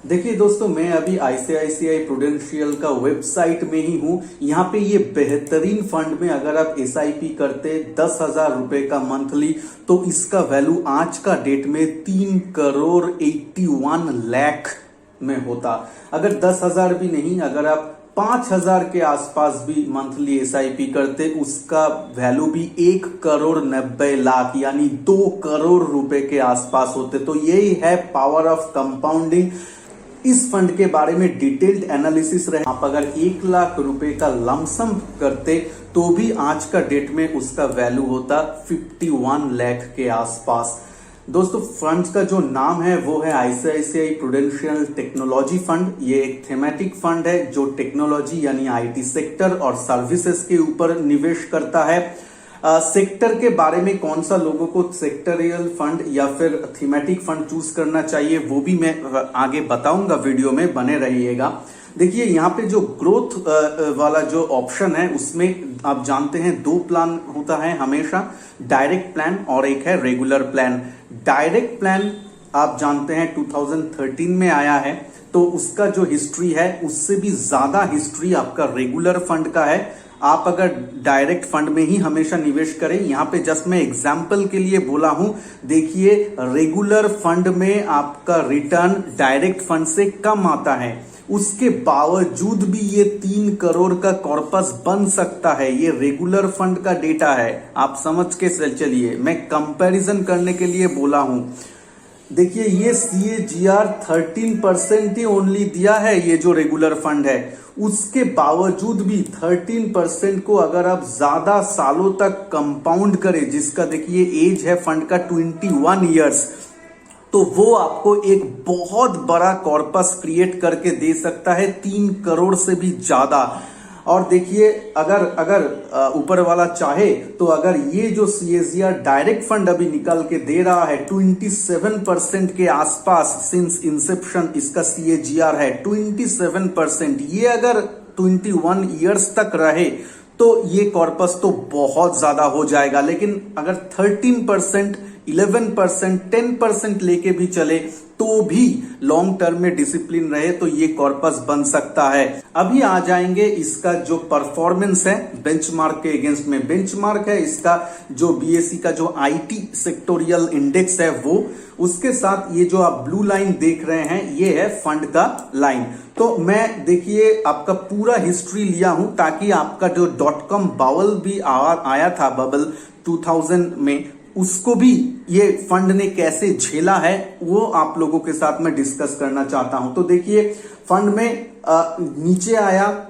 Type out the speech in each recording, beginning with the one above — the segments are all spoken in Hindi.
देखिए दोस्तों, मैं अभी आईसीआईसीआई प्रूडेंशियल का वेबसाइट में ही हूं। यहाँ पे ये बेहतरीन फंड में अगर आप एसआईपी करते 10,000 रुपए का मंथली, तो इसका वैल्यू आज का डेट में 3,81,00,000 में होता। अगर 10,000 भी नहीं, अगर आप 5,000 के आसपास भी मंथली एसआईपी करते, उसका वैल्यू भी 1,90,00,000 यानी 2 करोड़ रुपए के आसपास होते। तो यही है पावर ऑफ कंपाउंडिंग। इस फंड के बारे में डिटेल्ड एनालिसिस रहे। आप अगर 1,00,000 रुपए का लमसम करते तो भी आज का डेट में उसका वैल्यू होता 51 लाख के आसपास। दोस्तों, फंड का जो नाम है वो है आईसीआईसीआई प्रूडेंशियल टेक्नोलॉजी फंड। ये एक थेमेटिक फंड है जो टेक्नोलॉजी यानी आईटी सेक्टर और सर्विसेज के ऊपर निवेश करता है। सेक्टर के बारे में कौन सा लोगों को सेक्टरियल फंड या फिर थीमेटिक फंड चूज करना चाहिए वो भी मैं आगे बताऊंगा, वीडियो में बने रहिएगा। देखिए, यहाँ पे जो ग्रोथ वाला जो ऑप्शन है उसमें आप जानते हैं 2 प्लान होता है हमेशा, डायरेक्ट प्लान और एक है रेगुलर प्लान। डायरेक्ट प्लान आप जानते हैं 2013 में आया है, तो उसका जो हिस्ट्री है उससे भी ज्यादा हिस्ट्री आपका रेगुलर फंड का है। आप अगर डायरेक्ट फंड में ही हमेशा निवेश करें, यहां पे जस्ट मैं एग्जांपल के लिए बोला हूं। देखिए, रेगुलर फंड में आपका रिटर्न डायरेक्ट फंड से कम आता है, उसके बावजूद भी ये 3 करोड़ का कॉर्पस बन सकता है। ये रेगुलर फंड का डेटा है, आप समझ के चलिए, मैं कंपैरिजन करने के लिए बोला हूं। देखिए, ये CAGR 13% ही ओनली दिया है। ये जो रेगुलर फंड है उसके बावजूद भी 13% को अगर आप ज्यादा सालों तक कंपाउंड करें, जिसका देखिए एज है फंड का 21 ईयर्स, तो वो आपको एक बहुत बड़ा कॉर्पस क्रिएट करके दे सकता है, 3 करोड़ से भी ज्यादा। और देखिए, अगर ऊपर वाला चाहे तो अगर ये जो CAGR डायरेक्ट फंड अभी निकल के दे रहा है 27% के आसपास, सिंस इंसेप्शन इसका CAGR है 27%, ये अगर 21 ईयर्स तक रहे तो ये कॉर्पस तो बहुत ज्यादा हो जाएगा। लेकिन अगर 13%, 11%, 10% लेके भी चले तो भी लॉन्ग टर्म में डिसिप्लिन रहे तो ये कॉर्पस बन सकता है। अभी आ जाएंगे इसका जो परफॉर्मेंस है बेंचमार्क के अगेंस्ट में। बेंचमार्क है इसका जो BSE का जो IT सेक्टोरियल इंडेक्स है वो, उसके साथ ये जो आप ब्लू लाइन देख रहे हैं ये है फंड का लाइन। तो मैं देखिए आपका पूरा हिस्ट्री लिया हूं ताकि आपका जो .com बबल भी आया था, बबल 2000 में, उसको भी ये फंड ने कैसे झेला है वो आप लोगों के साथ मैं डिस्कस करना चाहता हूं। तो देखिए, फंड में नीचे आया,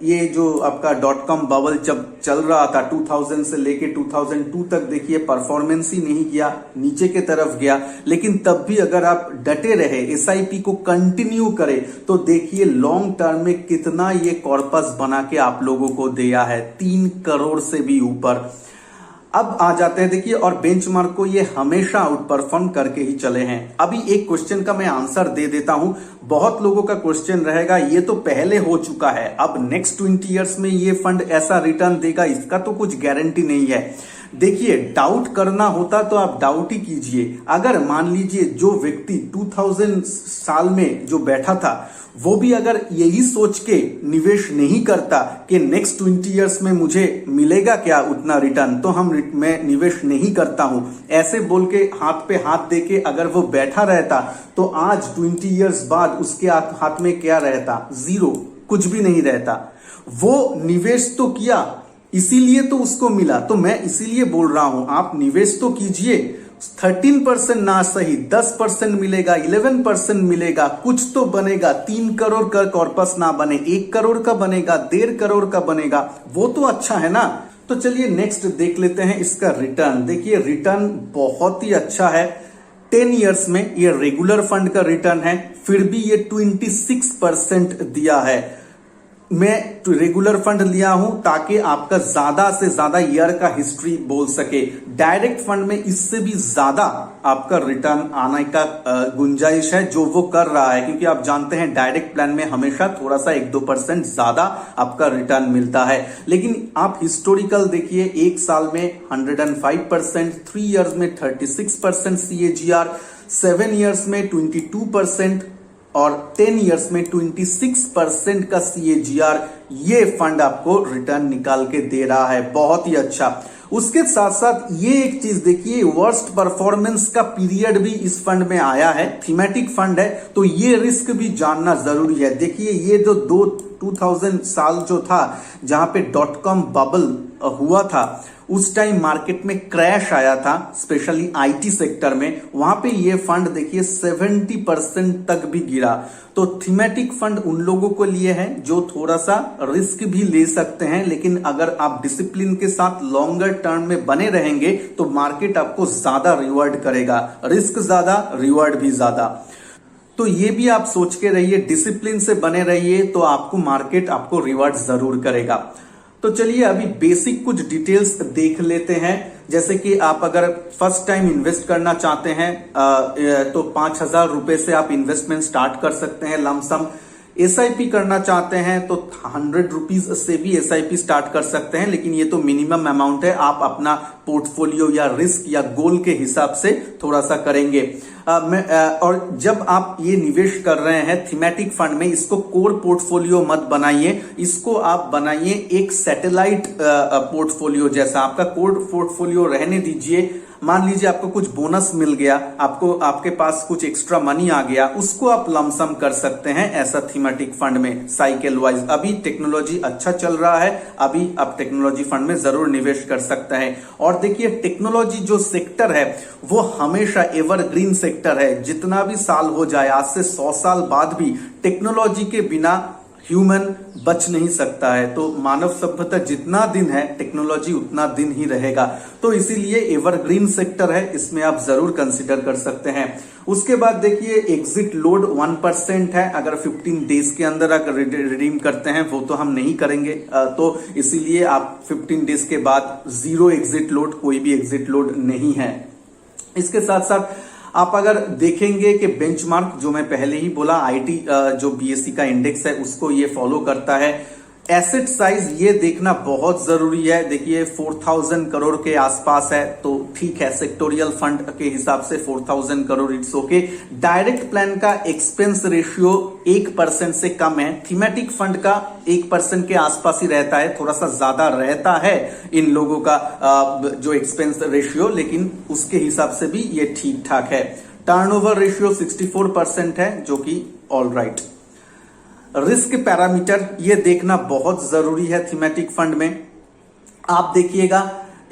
ये जो आपका .com बबल जब चल रहा था 2000 से लेके 2002 तक, देखिए परफॉर्मेंस ही नहीं किया, नीचे के तरफ गया। लेकिन तब भी अगर आप डटे रहे, एसआईपी को कंटिन्यू करें, तो देखिए लॉन्ग टर्म में कितना ये कॉर्पस बना के आप लोगों को दिया है, 3 करोड़ से भी ऊपर। अब आ जाते हैं, देखिए, और बेंचमार्क को ये हमेशा आउट परफॉर्म करके ही चले हैं। अभी एक क्वेश्चन का मैं आंसर दे देता हूं। बहुत लोगों का क्वेश्चन रहेगा ये तो पहले हो चुका है, अब नेक्स्ट 20 इयर्स में ये फंड ऐसा रिटर्न देगा, इसका तो कुछ गारंटी नहीं है। देखिए, डाउट करना होता तो आप डाउट ही कीजिए। अगर मान लीजिए जो व्यक्ति 2000 साल में जो बैठा था वो भी अगर यही सोच के निवेश नहीं करता कि नेक्स्ट 20 इयर्स में मुझे मिलेगा क्या उतना रिटर्न, तो मैं निवेश नहीं करता हूं, ऐसे बोल के हाथ पे हाथ दे के अगर वो बैठा रहता तो आज 20 इयर्स बाद उसके हाथ में क्या रहता? 0, कुछ भी नहीं रहता। वो निवेश तो किया, इसीलिए तो उसको मिला। तो मैं इसीलिए बोल रहा हूं, आप निवेश तो कीजिए, 13% ना सही 10% मिलेगा, 11% मिलेगा, कुछ तो बनेगा। 3 करोड़ का कॉर्पस ना बने, 1 करोड़ का बनेगा, 1.5 करोड़ का बनेगा, वो तो अच्छा है ना। तो चलिए नेक्स्ट देख लेते हैं इसका रिटर्न। देखिए, रिटर्न बहुत ही अच्छा है। 10 इयर्स में ये रेगुलर फंड का रिटर्न है, फिर भी ये 26% दिया है। मैं रेगुलर फंड लिया हूं ताकि आपका ज्यादा से ज्यादा ईयर का हिस्ट्री बोल सके। डायरेक्ट फंड में इससे भी ज्यादा आपका रिटर्न आने का गुंजाइश है जो वो कर रहा है, क्योंकि आप जानते हैं डायरेक्ट प्लान में हमेशा थोड़ा सा 1-2% ज्यादा आपका रिटर्न मिलता है। लेकिन आप हिस्टोरिकल देखिए, 1 साल में 105%, 3 इयर्स में 36% CAGR, 7 इयर्स में 22%, और 10 इयर्स में 26% का CAGR ये फंड आपको रिटर्न निकाल के दे रहा है। बहुत ही अच्छा। उसके साथ साथ ये एक चीज देखिए, वर्स्ट परफॉर्मेंस का पीरियड भी इस फंड में आया है। थीमेटिक फंड है तो ये रिस्क भी जानना जरूरी है। देखिए ये जो 2000 साल जो था जहां पे .com बबल हुआ था, उस टाइम मार्केट में क्रैश आया था, स्पेशली IT सेक्टर में। वहां पे ये फंड देखिए 70% तक भी गिरा। तो थीमेटिक फंड उन लोगों को लिए है जो थोड़ा सा रिस्क भी ले सकते हैं, लेकिन अगर आप डिसिप्लिन के साथ लॉन्गर टर्म में बने रहेंगे तो मार्केट आपको ज्यादा रिवॉर्ड करेगा। रिस्क ज्यादा, रिवॉर्ड भी ज्यादा। तो ये भी आप सोच के रहिए, डिसिप्लिन से बने रहिए तो आपको मार्केट आपको रिवॉर्ड जरूर करेगा। तो चलिए अभी बेसिक कुछ डिटेल्स देख लेते हैं। जैसे कि आप अगर फर्स्ट टाइम इन्वेस्ट करना चाहते हैं तो 5,000 रुपए से आप इन्वेस्टमेंट स्टार्ट कर सकते हैं लमसम। SIP करना चाहते हैं तो 100 रुपीज से भी SIP स्टार्ट कर सकते हैं, लेकिन ये तो मिनिमम अमाउंट है। आप अपना पोर्टफोलियो या रिस्क या गोल के हिसाब से थोड़ा सा करेंगे। और जब आप ये निवेश कर रहे हैं थीमेटिक फंड में, इसको कोर पोर्टफोलियो मत बनाइए, इसको आप बनाइए एक सैटेलाइट पोर्टफोलियो जैसा। आपका कोर पोर्टफोलियो रहने दीजिए। मान लीजिए आपको कुछ बोनस मिल गया, आपके पास कुछ एक्स्ट्रा मनी आ गया, उसको आप लमसम कर सकते हैं ऐसा थीमेटिक फंड में साइकिल वाइज। अभी टेक्नोलॉजी अच्छा चल रहा है, अभी आप टेक्नोलॉजी फंड में जरूर निवेश कर सकते हैं। और देखिए टेक्नोलॉजी जो सेक्टर है वो हमेशा एवरग्रीन सेक्टर है। जितना भी साल हो जाए, आज से 100 साल बाद भी टेक्नोलॉजी के बिना ह्यूमन बच नहीं सकता है। तो मानव सभ्यता जितना दिन है, टेक्नोलॉजी उतना दिन ही रहेगा। तो इसीलिए एवरग्रीन सेक्टर है, इसमें आप जरूर कंसीडर कर सकते हैं। उसके बाद देखिए एग्जिट लोड 1% है। अगर 15 डेज के अंदर अगर रिडीम करते हैं, वो तो हम नहीं करेंगे, तो इसीलिए आप 15 डेज के बाद 0 एग्जिट लोड, कोई भी एग्जिट लोड नहीं है। इसके साथ साथ आप अगर देखेंगे कि बेंचमार्क जो मैं पहले ही बोला, IT जो BSE का इंडेक्स है उसको ये फॉलो करता है। एसेट साइज ये देखना बहुत जरूरी है। देखिए 4,000 करोड़ के आसपास है तो ठीक है, सेक्टोरियल फंड के हिसाब से 4,000 crore it's okay. Direct plan का एक्सपेंस रेशियो 1% से कम है। थीमेटिक फंड का 1% के आसपास ही रहता है, थोड़ा सा ज्यादा रहता है इन लोगों का जो एक्सपेंस रेशियो, लेकिन उसके हिसाब से भी ये ठीक ठाक है। टर्नओवर रेशियो 64% है, जो कि ऑल राइट। रिस्क पैरामीटर ये देखना बहुत जरूरी है थीमेटिक फंड में। आप देखिएगा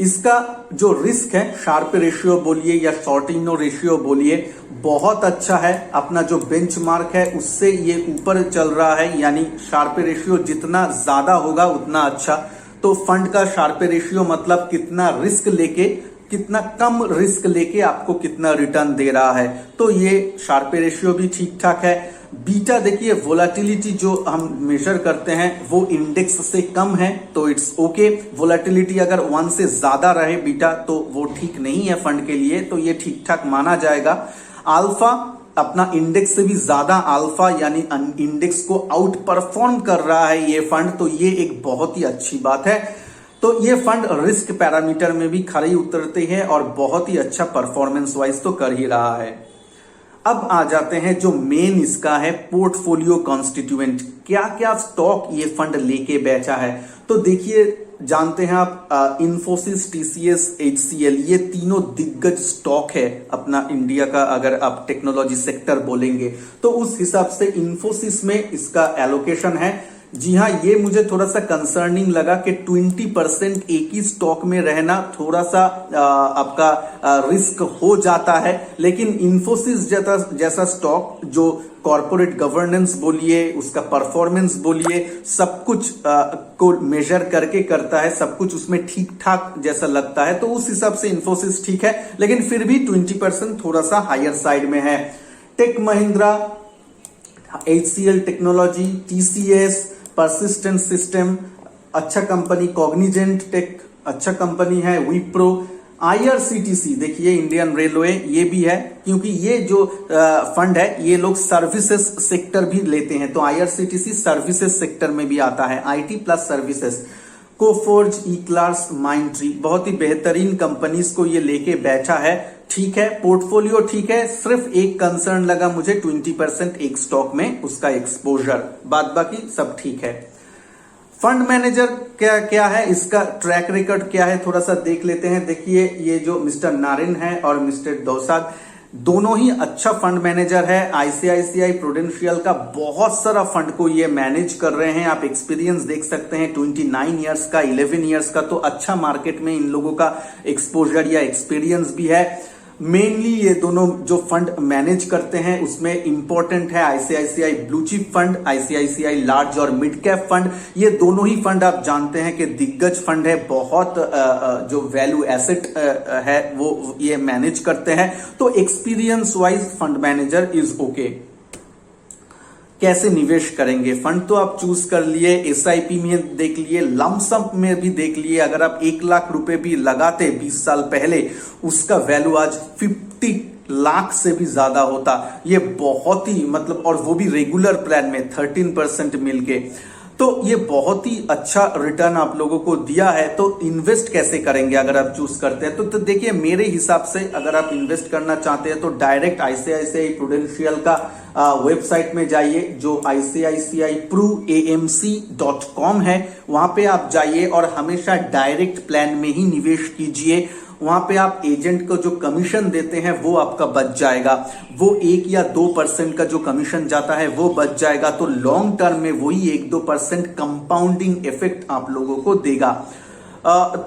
इसका जो रिस्क है, शार्प रेशियो बोलिए या शॉर्टिनो रेशियो बोलिए, बहुत अच्छा है। अपना जो बेंचमार्क है उससे ये ऊपर चल रहा है, यानी शार्प रेशियो जितना ज्यादा होगा उतना अच्छा। तो फंड का शार्प रेशियो मतलब कितना रिस्क लेके, कितना कम रिस्क लेके आपको कितना रिटर्न दे रहा है। तो ये शार्प रेशियो भी ठीक ठाक है। बीटा देखिए, वोलेटिलिटी जो हम मेजर करते हैं वो इंडेक्स से कम है तो इट्स ओके। वोलेटिलिटी अगर 1 से ज्यादा रहे बीटा तो वो ठीक नहीं है फंड के लिए, तो ये ठीक ठाक माना जाएगा। अल्फा अपना इंडेक्स से भी ज्यादा अल्फा यानी इंडेक्स को आउट परफॉर्म कर रहा है ये फंड, तो ये एक बहुत ही अच्छी बात है। तो ये फंड रिस्क पैरामीटर में भी खरे उतरते हैं और बहुत ही अच्छा परफॉर्मेंस वाइज तो कर ही रहा है। अब आ जाते हैं जो मेन इसका है पोर्टफोलियो कॉन्स्टिट्यूएंट, क्या क्या स्टॉक ये फंड लेके बेचा है। तो देखिए, जानते हैं आप इंफोसिस, TCS, HCL ये तीनों दिग्गज स्टॉक है अपना इंडिया का। अगर आप टेक्नोलॉजी सेक्टर बोलेंगे तो उस हिसाब से इंफोसिस में इसका एलोकेशन है। जी हाँ, ये मुझे थोड़ा सा कंसर्निंग लगा कि 20% एक ही स्टॉक में रहना थोड़ा सा आपका रिस्क हो जाता है। लेकिन इंफोसिस जैसा स्टॉक जो कॉर्पोरेट गवर्नेंस बोलिए, उसका परफॉर्मेंस बोलिए, सब कुछ को मेजर करके करता है, सब कुछ उसमें ठीक ठाक जैसा लगता है, तो उस हिसाब से इंफोसिस ठीक है। लेकिन फिर भी 20% थोड़ा सा हायर साइड में है। Tech Mahindra, HCL technology, TCS, persistent system अच्छा कंपनी, कॉग्निजेंट टेक अच्छा कंपनी है, विप्रो, IRCTC देखिए इंडियन रेलवे ये भी है, क्योंकि ये जो फंड है ये लोग सर्विसेज सेक्टर भी लेते हैं, तो IRCTC सर्विसेज सेक्टर में भी आता है, IT प्लस सर्विसेज। कोफोर्ज, E-क्लास, माइंडट्री बहुत ही बेहतरीन कंपनीज को ये लेके बैठा है। ठीक है, पोर्टफोलियो ठीक है, सिर्फ एक कंसर्न लगा मुझे 20% एक स्टॉक में उसका एक्सपोजर, बाद बाकी सब ठीक है। फंड मैनेजर क्या क्या है, इसका ट्रैक रिकॉर्ड क्या है, थोड़ा सा देख लेते हैं। देखिए ये जो मिस्टर नारिन है और मिस्टर दोसाग, दोनों ही अच्छा फंड मैनेजर है। आईसीआईसीआई प्रूडेंशियल का बहुत सारा फंड को ये मैनेज कर रहे हैं। आप एक्सपीरियंस देख सकते हैं 29 इयर्स का, 11 इयर्स का, तो अच्छा मार्केट में इन लोगों का एक्सपोजर या एक्सपीरियंस भी है। मेनली ये दोनों जो फंड मैनेज करते हैं उसमें इंपॉर्टेंट है ICICI blue chip fund, ICICI large और मिड कैप फंड। ये दोनों ही फंड आप जानते हैं कि दिग्गज फंड है, बहुत जो वैल्यू एसेट है वो ये मैनेज करते हैं। तो experience wise fund manager is okay. कैसे निवेश करेंगे फंड, तो आप चूज कर लिए, एसआईपी में देख लिए, लमसम में भी देख लिए। अगर आप 1 लाख रुपए भी लगाते 20 साल पहले, उसका वैल्यू आज 50 लाख से भी ज्यादा होता। ये बहुत ही मतलब, और वो भी रेगुलर प्लान में 13% मिलके, तो ये बहुत ही अच्छा रिटर्न आप लोगों को दिया है। तो इन्वेस्ट कैसे करेंगे अगर आप चूज करते हैं, तो देखिए मेरे हिसाब से अगर आप इन्वेस्ट करना चाहते हैं तो डायरेक्ट आईसीआईसीआई प्रूडेंशियल का वेबसाइट में जाइए, जो ICICIPruAMC.com है। वहां पे आप जाइए और हमेशा डायरेक्ट प्लान में ही निवेश कीजिए। वहां पे आप एजेंट को जो कमीशन देते हैं वो आपका बच जाएगा, वो 1 या 2% का जो कमीशन जाता है वो बच जाएगा। तो लॉन्ग टर्म में वही 1-2% कंपाउंडिंग इफेक्ट आप लोगों को देगा।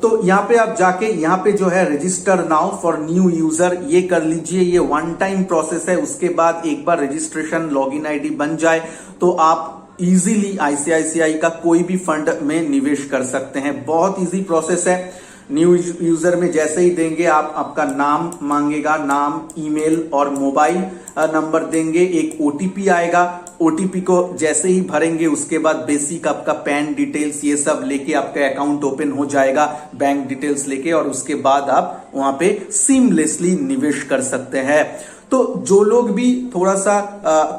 तो यहाँ पे आप जाके यहाँ पे जो है register now for new user, ये कर लीजिए। ये 1 टाइम प्रोसेस है, उसके बाद एक बार रजिस्ट्रेशन लॉगिन आईडी बन जाए तो आप इजीली आईसीआईसीआई का कोई भी फंड में निवेश कर सकते हैं। बहुत इजी प्रोसेस है। न्यू यूजर में जैसे ही देंगे आप, आपका नाम मांगेगा, नाम, ईमेल और मोबाइल नंबर देंगे, एक ओटीपी आएगा। ओटीपी को जैसे ही भरेंगे उसके बाद बेसिक आपका पैन डिटेल्स ये सब लेके आपका अकाउंट ओपन हो जाएगा, बैंक डिटेल्स लेके, और उसके बाद आप वहां पे सीमलेसली निवेश कर सकते हैं। तो जो लोग भी थोड़ा सा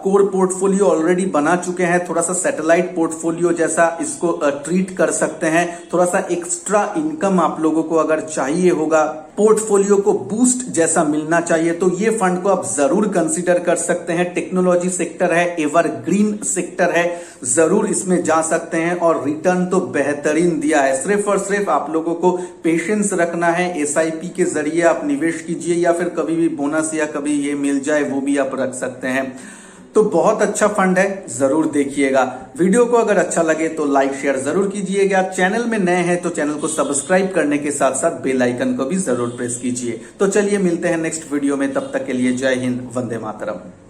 कोर पोर्टफोलियो ऑलरेडी बना चुके हैं, थोड़ा सा सैटेलाइट पोर्टफोलियो जैसा इसको ट्रीट कर सकते हैं। थोड़ा सा एक्स्ट्रा इनकम आप लोगों को अगर चाहिए होगा, पोर्टफोलियो को बूस्ट जैसा मिलना चाहिए, तो ये फंड को आप जरूर कंसीडर कर सकते हैं। टेक्नोलॉजी सेक्टर है, एवरग्रीन सेक्टर है, जरूर इसमें जा सकते हैं और रिटर्न तो बेहतरीन दिया है। सिर्फ और सिर्फ आप लोगों को पेशेंस रखना है। एसआईपी के जरिए आप निवेश कीजिए, या फिर कभी भी बोनस या कभी ये मिल जाए वो भी आप रख सकते हैं। तो बहुत अच्छा फंड है, जरूर देखिएगा। वीडियो को अगर अच्छा लगे तो लाइक शेयर जरूर कीजिएगा। चैनल में नए हैं तो चैनल को सब्सक्राइब करने के साथ साथ बेल आइकन को भी जरूर प्रेस कीजिए। तो चलिए मिलते हैं नेक्स्ट वीडियो में, तब तक के लिए जय हिंद, वंदे मातरम।